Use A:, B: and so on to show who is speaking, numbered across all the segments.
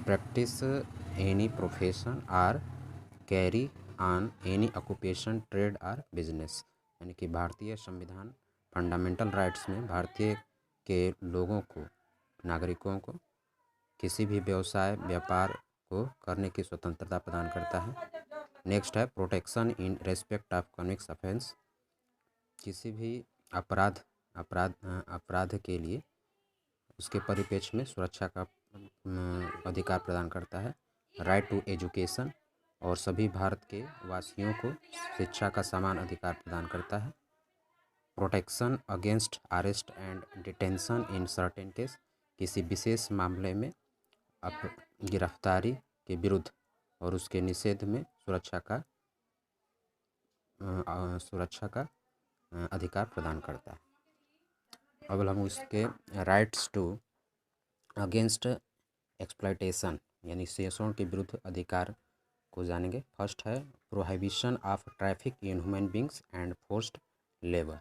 A: practice any profession or carry on any occupation, trade or business। यानी कि भारतीय संविधान फंडामेंटल राइट्स में भारतीय के लोगों को, नागरिकों को किसी भी व्यवसाय, व्यापार को करने की स्वतंत्रता प्रदान करता है। नेक्स्ट है protection in respect of convicts offence. किसी भी अपराध के लिए उसके परिप्रेक्ष्य में सुरक्षा का अधिकार प्रदान करता है। राइट टू एजुकेशन, और सभी भारत के वासियों को शिक्षा का समान अधिकार प्रदान करता है। Protection against arrest and detention in certain case, किसी विशेष मामले में गिरफ्तारी के विरुद्ध और उसके निषेध में सुरक्षा का अधिकार प्रदान करता है। अब हम उसके राइट्स टू अगेंस्ट एक्सप्लॉयटेशन यानी शोषण के विरुद्ध अधिकार को जानेंगे। फर्स्ट है prohibition of traffic in human beings and forced labour,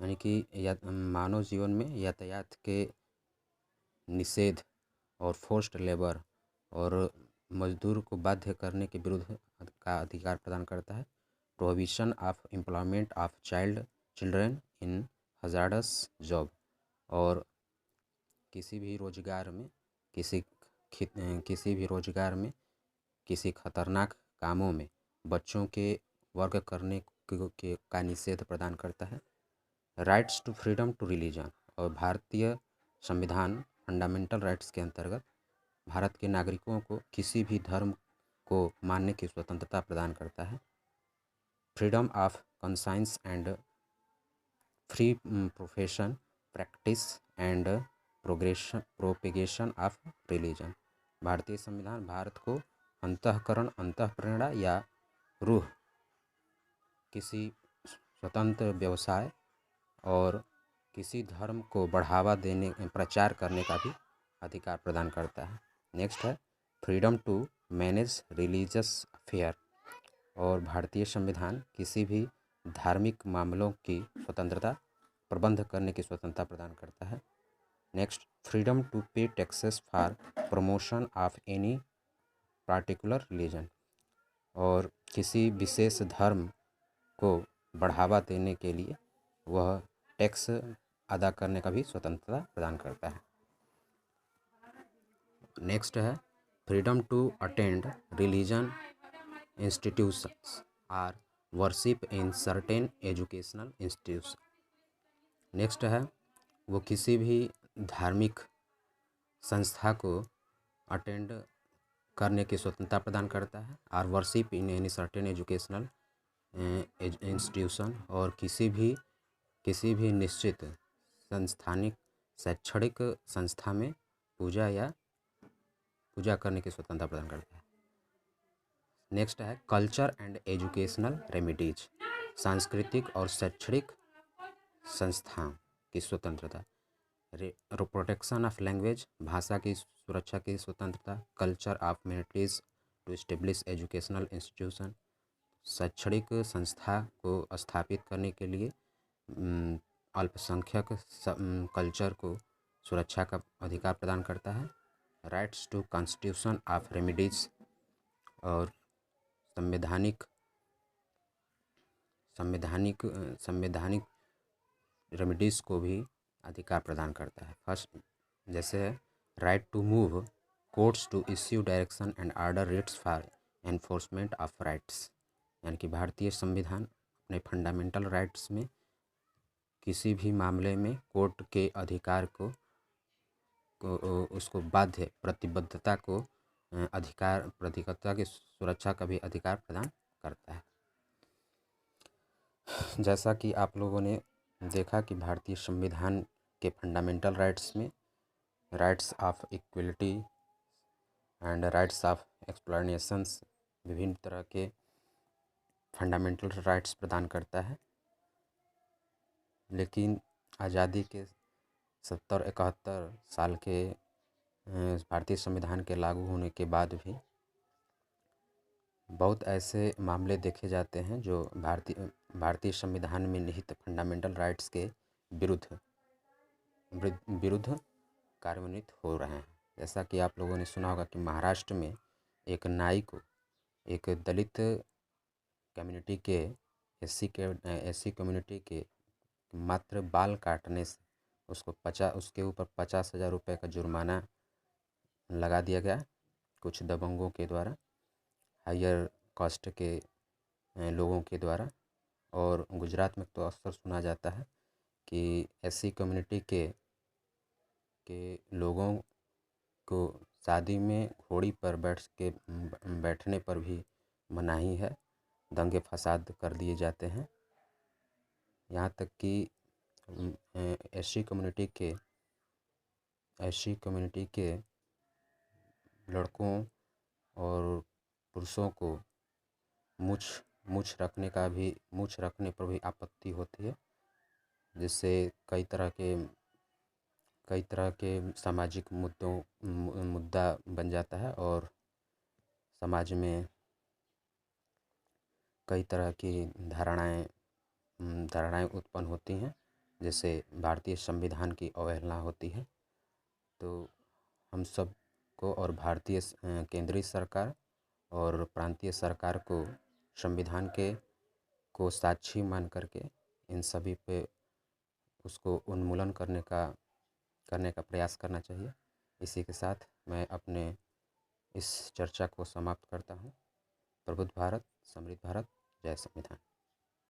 A: यानी कि मानव जीवन में यातायात के निषेध और फोर्स्ड लेबर और मजदूर को बाध्य करने के विरुद्ध का अधिकार प्रदान करता है। Prohibition of employment of children in hazardous job, और किसी भी रोजगार में किसी खतरनाक कामों में बच्चों के वर्क करने का निषेध प्रदान करता है। Rights to freedom to religion, और भारतीय संविधान फंडामेंटल राइट्स के अंतर्गत भारत के नागरिकों को किसी भी धर्म को मानने की स्वतंत्रता प्रदान करता है। Freedom of conscience and free profession practice and propagation of religion, भारतीय संविधान भारत को अंतःकरण, अंतःप्रेरणा या रूह किसी स्वतंत्र व्यवसाय और किसी धर्म को बढ़ावा देने, प्रचार करने का भी अधिकार प्रदान करता है। नेक्स्ट है freedom to manage religious affair, और भारतीय संविधान किसी भी धार्मिक मामलों की स्वतंत्रता, प्रबंध करने की स्वतंत्रता प्रदान करता है। नेक्स्ट फ्रीडम टू पे taxes for promotion of any particular religion, और किसी विशेष धर्म को बढ़ावा देने के लिए वह टैक्स अदा करने का भी स्वतंत्रता प्रदान करता है। नेक्स्ट है freedom to attend religion institutions or worship in certain educational institution. Next है वो किसी भी धार्मिक संस्था को अटेंड करने की स्वतंत्रता प्रदान करता है। Or worship in any certain educational institution, और किसी भी निश्चित शैक्षणिक संस्था में पूजा करने की स्वतंत्रता प्रदान करता है। नेक्स्ट है कल्चर एंड एजुकेशनल रेमिडीज, सांस्कृतिक और शैक्षणिक संस्थाओं की स्वतंत्रता। प्रोटेक्शन ऑफ लैंग्वेज, भाषा की सुरक्षा की स्वतंत्रता। Culture of minorities to establish educational institution, शैक्षणिक संस्था को स्थापित करने के लिए अल्पसंख्यक कल्चर को सुरक्षा का अधिकार प्रदान करता है। Rights to constitution of remedies, और संवैधानिक रेमिडीज को भी अधिकार प्रदान करता है। फर्स्ट जैसे है right to move courts to issue direction and order writs for enforcement of rights, यानी कि भारतीय संविधान अपने फंडामेंटल राइट्स में किसी भी मामले में कोर्ट के अधिकार को उसको बाध्य प्रतिबद्धता को प्रतिबद्धता की सुरक्षा का भी अधिकार प्रदान करता है। जैसा कि आप लोगों ने देखा कि भारतीय संविधान के फंडामेंटल राइट्स में rights of equality and rights of exploitations विभिन्न तरह के फंडामेंटल राइट्स प्रदान करता है, लेकिन आज़ादी के 70-71 साल के भारतीय संविधान के लागू होने के बाद भी बहुत ऐसे मामले देखे जाते हैं जो भारतीय संविधान में निहित फंडामेंटल राइट्स के विरुद्ध कार्यान्वित हो रहे हैं। जैसा कि आप लोगों ने सुना होगा कि महाराष्ट्र में एक नाई को एक दलित कम्युनिटी के एससी कम्युनिटी के मात्र बाल काटने से उसके ऊपर 50,000 रुपये का जुर्माना लगा दिया गया कुछ दबंगों के द्वारा, हायर कास्ट के लोगों के द्वारा। और गुजरात में तो अक्सर सुना जाता है कि एससी कम्युनिटी के लोगों को शादी में घोड़ी पर बैठने पर भी मनाही है, दंगे फसाद कर दिए जाते हैं। यहाँ तक कि एससी कम्युनिटी के लड़कों और पुरुषों को मूछ मूछ रखने पर भी आपत्ति होती है, जिससे कई तरह के सामाजिक मुद्दा बन जाता है और समाज में कई तरह की धारणाएं उत्पन्न होती हैं, जैसे भारतीय संविधान की अवहेलना होती है। तो हम सब को और केंद्रीय सरकार और प्रांतीय सरकार को संविधान को साक्षी मान करके इन सभी पे उसको उन्मूलन करने का प्रयास करना चाहिए। इसी के साथ मैं अपने इस चर्चा को समाप्त करता हूँ। प्रबुद्ध भारत, समृद्ध भारत, जय संविधान।